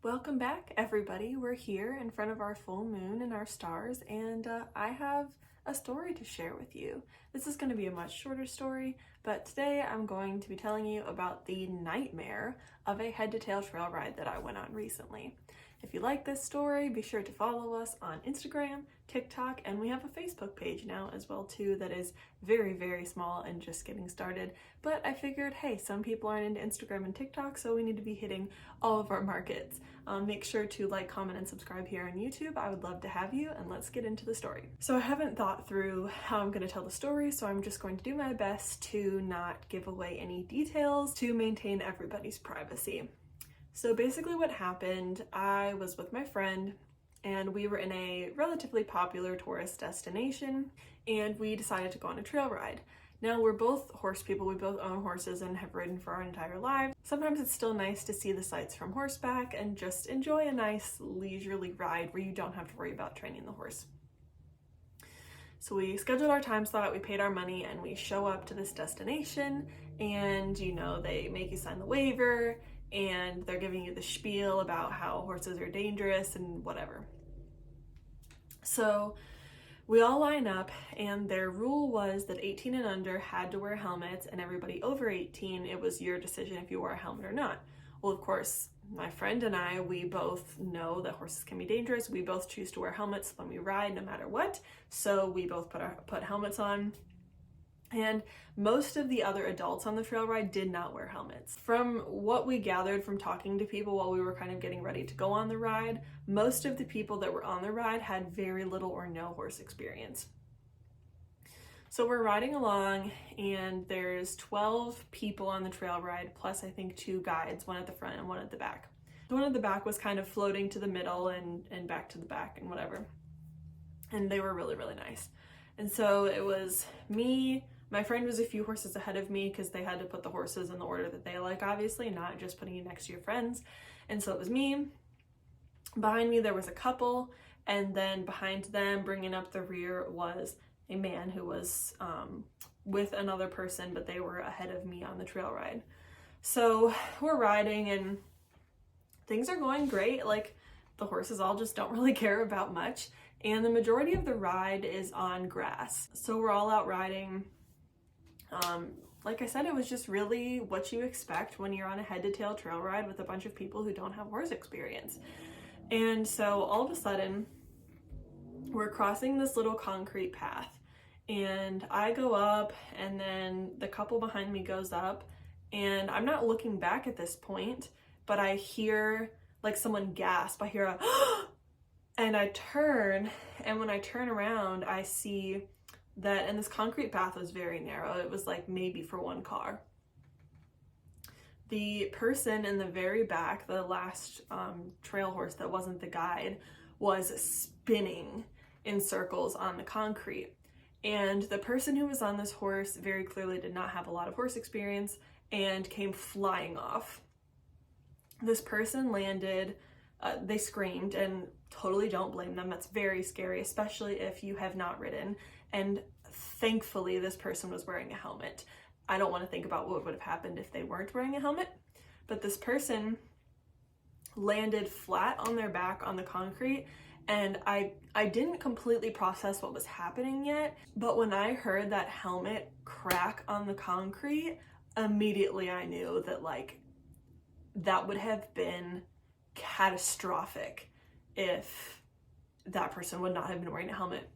Welcome back, everybody. We're here in front of our full moon and our stars, and I have a story to share with you. This is going to be a much shorter story, but today I'm going to be telling you about the nightmare of a head-to-tail trail ride that I went on recently. If you like this story, be sure to follow us on Instagram, TikTok, and we have a Facebook page now as well too that is very, very small and just getting started. But I figured, hey, some people aren't into Instagram and TikTok, so we need to be hitting all of our markets. Make sure to like, comment, and subscribe here on YouTube. I would love to have you, and let's get into the story. So I haven't thought through how I'm going to tell the story, so I'm just going to do my best to not give away any details to maintain everybody's privacy. So basically what happened, I was with my friend and we were in a relatively popular tourist destination and we decided to go on a trail ride. Now we're both horse people, we both own horses and have ridden for our entire lives. Sometimes it's still nice to see the sights from horseback and just enjoy a nice leisurely ride where you don't have to worry about training the horse. So we scheduled our time slot, we paid our money, and we show up to this destination and they make you sign the waiver and they're giving you the spiel about how horses are dangerous and whatever. So we all line up and their rule was that 18 and under had to wear helmets, and everybody over 18, it was your decision if you wore a helmet or not. Well, of course, my friend and I, we both know that horses can be dangerous. We both choose to wear helmets when we ride no matter what. So we both put helmets on. And most of the other adults on the trail ride did not wear helmets. From what we gathered from talking to people while we were kind of getting ready to go on the ride, most of the people that were on the ride had very little or no horse experience. So we're riding along and there's 12 people on the trail ride, plus I think 2 guides, one at the front and one at the back. The one at the back was kind of floating to the middle and back to the back and whatever. And they were really, really nice. And so it was me. My friend was a few horses ahead of me because they had to put the horses in the order that they like, obviously, not just putting you next to your friends. And so it was me. Behind me there was a couple, and then behind them, bringing up the rear, was a man who was with another person, but they were ahead of me on the trail ride. So we're riding and things are going great. Like, the horses all just don't really care about much. And the majority of the ride is on grass. So we're all out riding. Like I said, it was just really what you expect when you're on a head-to-tail trail ride with a bunch of people who don't have horse experience. And so all of a sudden, we're crossing this little concrete path. And I go up, and then the couple behind me goes up. And I'm not looking back at this point, but I hear like someone gasp. I hear a and I turn, and when I turn around, I see that, and this concrete path was very narrow. It was like maybe for one car. The person in the very back, the last trail horse that wasn't the guide, was spinning in circles on the concrete. And the person who was on this horse very clearly did not have a lot of horse experience and came flying off. This person landed, they screamed, and totally don't blame them. That's very scary, especially if you have not ridden. And thankfully, this person was wearing a helmet. I don't want to think about what would have happened if they weren't wearing a helmet, but this person landed flat on their back on the concrete, and I didn't completely process what was happening yet, but when I heard that helmet crack on the concrete, immediately I knew that that would have been catastrophic if that person would not have been wearing a helmet.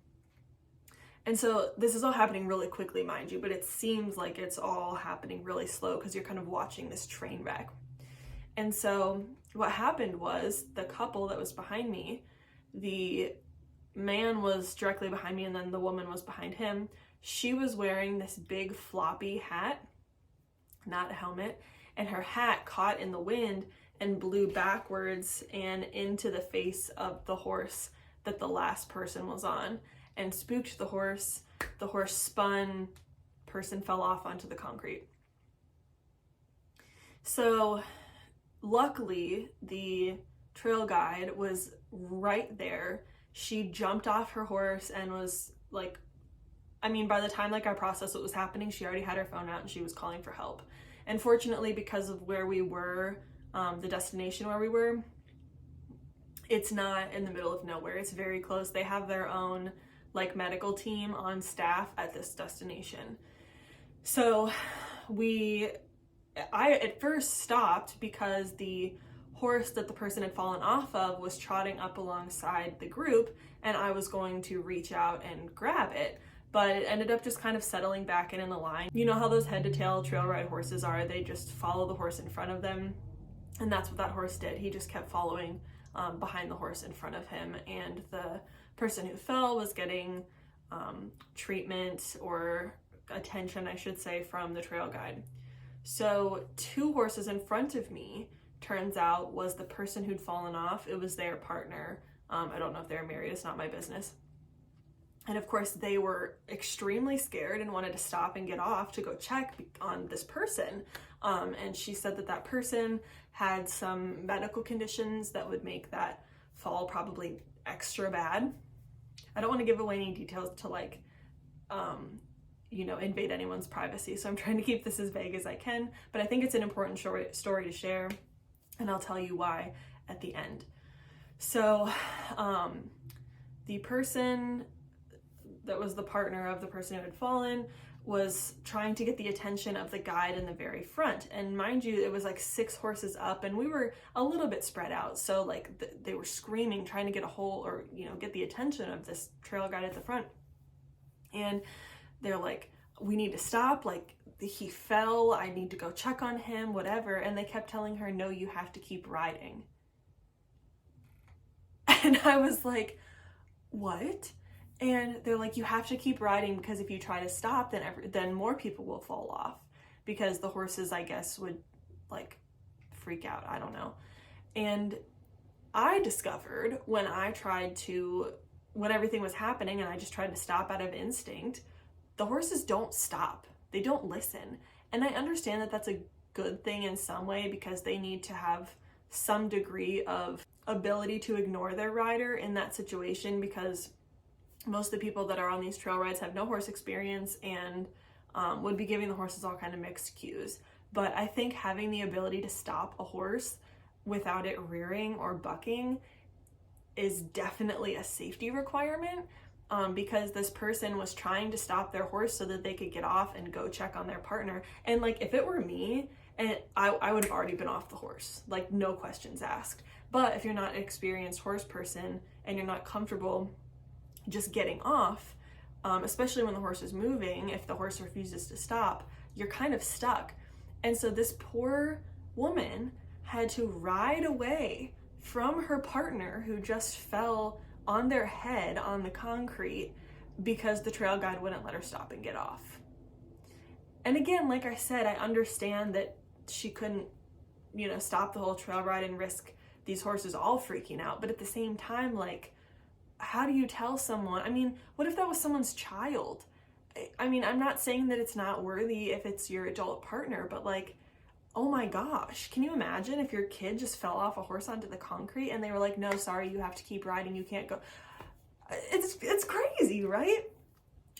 And so this is all happening really quickly, mind you, but it seems like it's all happening really slow because you're kind of watching this train wreck. And so what happened was, the couple that was behind me, the man was directly behind me and then the woman was behind him. She was wearing this big floppy hat, not a helmet, and her hat caught in the wind and blew backwards and into the face of the horse that the last person was on, and spooked the horse. The horse spun, person fell off onto the concrete. So luckily, the trail guide was right there. She jumped off her horse and was like, by the time I processed what was happening, she already had her phone out and she was calling for help. And fortunately, because of where we were, the destination where we were, It's not in the middle of nowhere. It's very close. They have their own like medical team on staff at this destination. So I at first stopped because the horse that the person had fallen off of was trotting up alongside the group, and I was going to reach out and grab it, but it ended up just kind of settling back in the line. You know how those head to tail trail ride horses are? They just follow the horse in front of them, and that's what that horse did. He just kept following behind the horse in front of him, and the person who fell was getting treatment or attention, I should say, from the trail guide. So 2 horses in front of me, turns out, was the person who'd fallen off. It was their partner. I don't know if they're married, it's not my business. And of course they were extremely scared and wanted to stop and get off to go check on this person. And she said that that person had some medical conditions that would make that fall probably extra bad. I don't want to give away any details to like, invade anyone's privacy. So I'm trying to keep this as vague as I can, but I think it's an important story to share, and I'll tell you why at the end. So the person that was the partner of the person who had fallen was trying to get the attention of the guide in the very front. And mind you, it was like 6 horses up, and we were a little bit spread out. So like they were screaming, trying to get a hold or, get the attention of this trail guide at the front. And they're like, we need to stop. Like, he fell. I need to go check on him, whatever. And they kept telling her, no, you have to keep riding. And I was like, what? And they're like, you have to keep riding, because if you try to stop, then more people will fall off, because the horses, I guess, would like freak out. I don't know. And I discovered when everything was happening and I just tried to stop out of instinct, the horses don't stop. They don't listen. And I understand that that's a good thing in some way, because they need to have some degree of ability to ignore their rider in that situation, because most of the people that are on these trail rides have no horse experience and would be giving the horses all kind of mixed cues. But I think having the ability to stop a horse without it rearing or bucking is definitely a safety requirement, because this person was trying to stop their horse so that they could get off and go check on their partner. And like, if it were me, and I would have already been off the horse, like no questions asked. But if you're not an experienced horse person and you're not comfortable just getting off, especially when the horse is moving, if the horse refuses to stop, you're kind of stuck. And so this poor woman had to ride away from her partner, who just fell on their head on the concrete, because the trail guide wouldn't let her stop and get off. And again, like I said, I understand that she couldn't, stop the whole trail ride and risk these horses all freaking out. But at the same time, like, how do you tell someone? I mean, what if that was someone's child? I mean, I'm not saying that it's not worthy if it's your adult partner, but like, oh my gosh, can you imagine if your kid just fell off a horse onto the concrete and they were like, no, sorry, you have to keep riding, you can't go. It's crazy, right?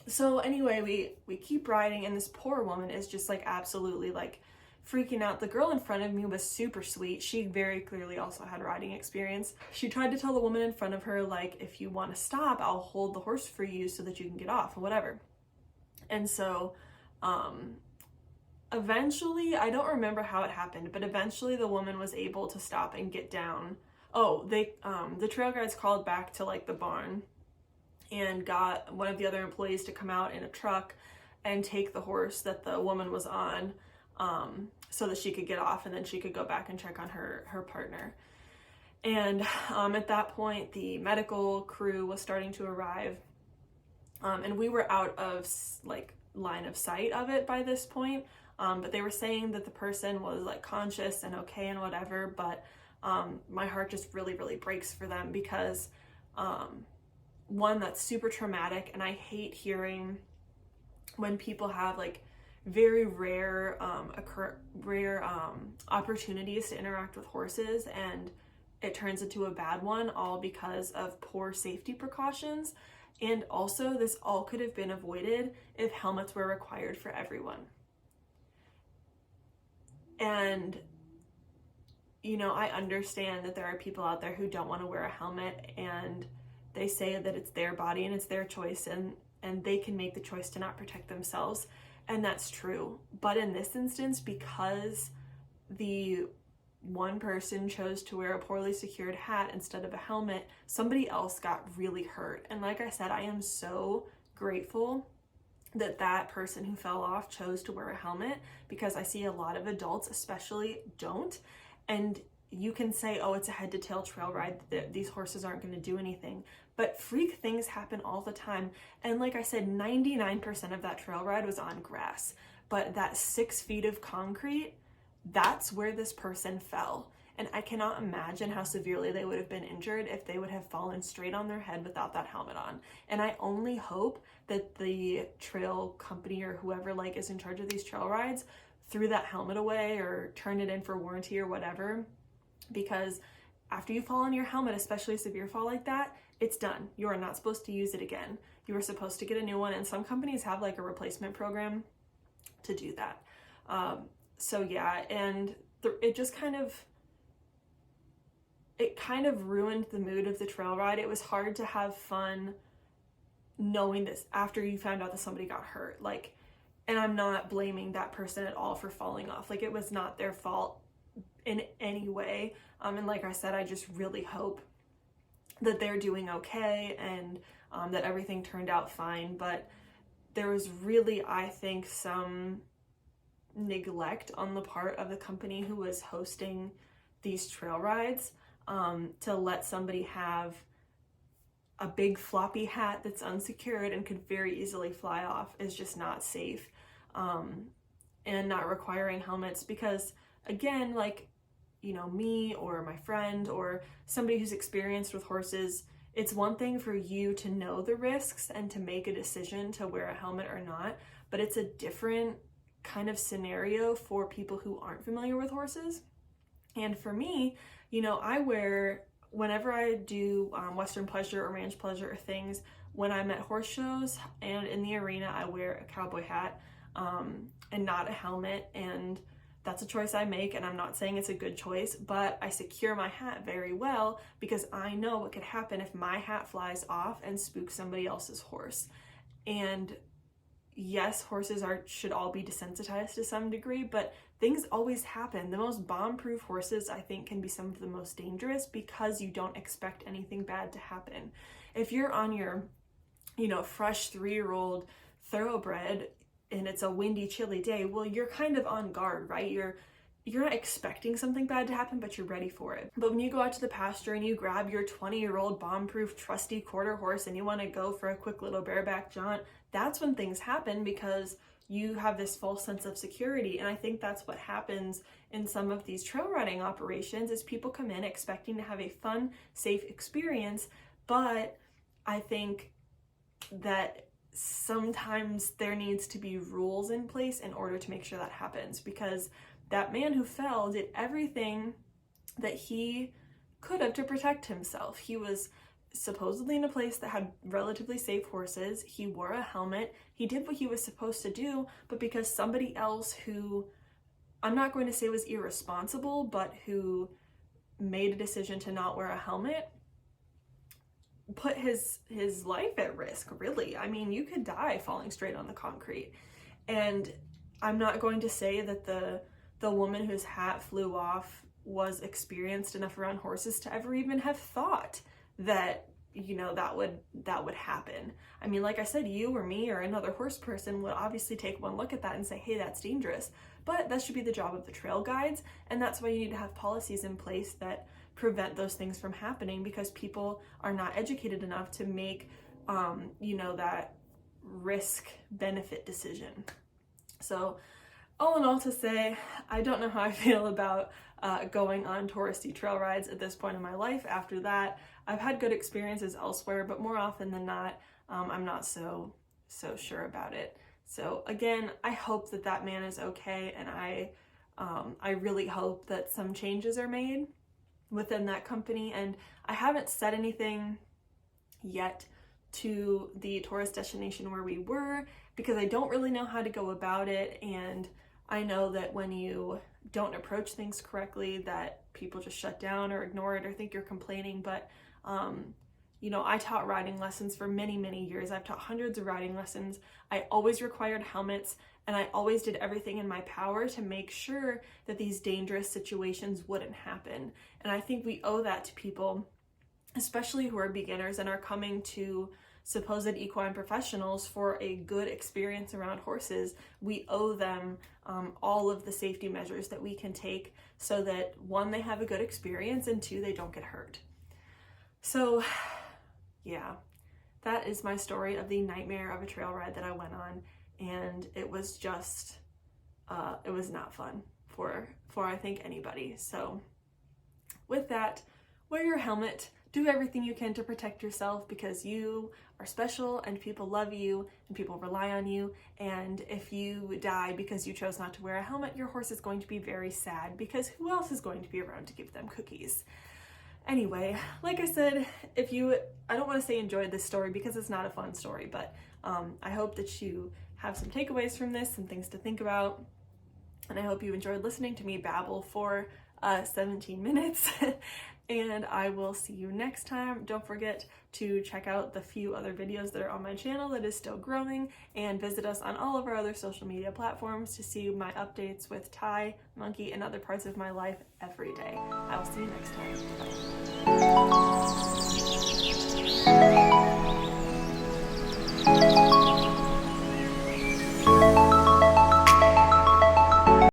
So anyway, we keep riding, and this poor woman is just like absolutely like freaking out. The girl in front of me was super sweet. She very clearly also had riding experience. She tried to tell the woman in front of her, like, if you want to stop, I'll hold the horse for you so that you can get off or whatever. And so eventually, I don't remember how it happened, but eventually the woman was able to stop and get down. Oh, the trail guides called back to like the barn and got one of the other employees to come out in a truck and take the horse that the woman was on, so that she could get off, and then she could go back and check on her partner. And at that point, the medical crew was starting to arrive, and we were out of like line of sight of it by this point, but they were saying that the person was like conscious and okay and whatever, but my heart just really, really breaks for them, because one, that's super traumatic, and I hate hearing when people have like very rare opportunities to interact with horses and it turns into a bad one, all because of poor safety precautions. And also, this all could have been avoided if helmets were required for everyone. And I understand that there are people out there who don't want to wear a helmet, and they say that it's their body and it's their choice, and they can make the choice to not protect themselves. And that's true. But in this instance, because the one person chose to wear a poorly secured hat instead of a helmet, somebody else got really hurt. And like I said, I am so grateful that that person who fell off chose to wear a helmet, because I see a lot of adults especially don't. And you can say, oh, it's a head to tail trail ride, these horses aren't going to do anything, but freak things happen all the time. And like I said, 99% of that trail ride was on grass, but that 6 feet of concrete, that's where this person fell. And I cannot imagine how severely they would have been injured if they would have fallen straight on their head without that helmet on. And I only hope that the trail company or whoever is in charge of these trail rides threw that helmet away or turned it in for warranty or whatever, because after you fall on your helmet, especially a severe fall like that, it's done. You are not supposed to use it again. You are supposed to get a new one, and some companies have a replacement program to do that. So yeah, and it just kind of ruined the mood of the trail ride. It was hard to have fun knowing this after you found out that somebody got hurt. And I'm not blaming that person at all for falling off. It was not their fault in any way. And like I said, I just really hope that they're doing okay, and that everything turned out fine. But there was really, I think, some neglect on the part of the company who was hosting these trail rides, to let somebody have a big floppy hat that's unsecured and could very easily fly off is just not safe. And not requiring helmets, because again, me or my friend or somebody who's experienced with horses, it's one thing for you to know the risks and to make a decision to wear a helmet or not, but it's a different kind of scenario for people who aren't familiar with horses. And for me, I wear, whenever I do Western pleasure or ranch pleasure things, when I'm at horse shows and in the arena, I wear a cowboy hat and not a helmet. And that's a choice I make, and I'm not saying it's a good choice, but I secure my hat very well because I know what could happen if my hat flies off and spooks somebody else's horse. And yes, horses should all be desensitized to some degree, but things always happen. The most bomb-proof horses, I think, can be some of the most dangerous because you don't expect anything bad to happen. If you're on your, fresh 3-year-old thoroughbred and it's a windy, chilly day, well, you're kind of on guard, right? You're not expecting something bad to happen, but you're ready for it. But when you go out to the pasture and you grab your 20-year-old bomb-proof trusty quarter horse and you want to go for a quick little bareback jaunt, that's when things happen, because you have this false sense of security. And I think that's what happens in some of these trail riding operations, is people come in expecting to have a fun, safe experience, but I think that sometimes there needs to be rules in place in order to make sure that happens, because that man who fell did everything that he could have to protect himself. He was supposedly in a place that had relatively safe horses. He wore a helmet. He did what he was supposed to do, but because somebody else who, I'm not going to say was irresponsible, but who made a decision to not wear a helmet, put his life at risk, really. I mean, you could die falling straight on the concrete. And I'm not going to say that the woman whose hat flew off was experienced enough around horses to ever even have thought that, that would happen. I mean, like I said, you or me or another horse person would obviously take one look at that and say, hey, that's dangerous. But that should be the job of the trail guides. And that's why you need to have policies in place that prevent those things from happening, because people are not educated enough to make, that risk-benefit decision. So all in all, to say, I don't know how I feel about going on touristy trail rides at this point in my life. After that, I've had good experiences elsewhere, but more often than not, I'm not so sure about it. So again, I hope that man is okay, and I really hope that some changes are made within that company. And I haven't said anything yet to the tourist destination where we were, because I don't really know how to go about it, and I know that when you don't approach things correctly, that people just shut down or ignore it or think you're complaining. But you know, I taught riding lessons for many, many years. I've taught hundreds of riding lessons. I always required helmets, and I always did everything in my power to make sure that these dangerous situations wouldn't happen. And I think we owe that to people, especially who are beginners and are coming to supposed equine professionals for a good experience around horses. We owe them all of the safety measures that we can take so that, one, they have a good experience, and two, they don't get hurt. So yeah, that is my story of the nightmare of a trail ride that I went on, and it was just, it was not fun for I think anybody. So with that, wear your helmet, do everything you can to protect yourself, because you are special and people love you and people rely on you. And if you die because you chose not to wear a helmet, your horse is going to be very sad, because who else is going to be around to give them cookies? Anyway, like I said, I don't want to say enjoyed this story because it's not a fun story, but I hope that you have some takeaways from this, some things to think about, and I hope you enjoyed listening to me babble for 17 minutes, and I will see you next time. Don't forget to check out the few other videos that are on my channel that is still growing, and visit us on all of our other social media platforms to see my updates with Ty, Monkey, and other parts of my life every day. I will see you next time. Bye.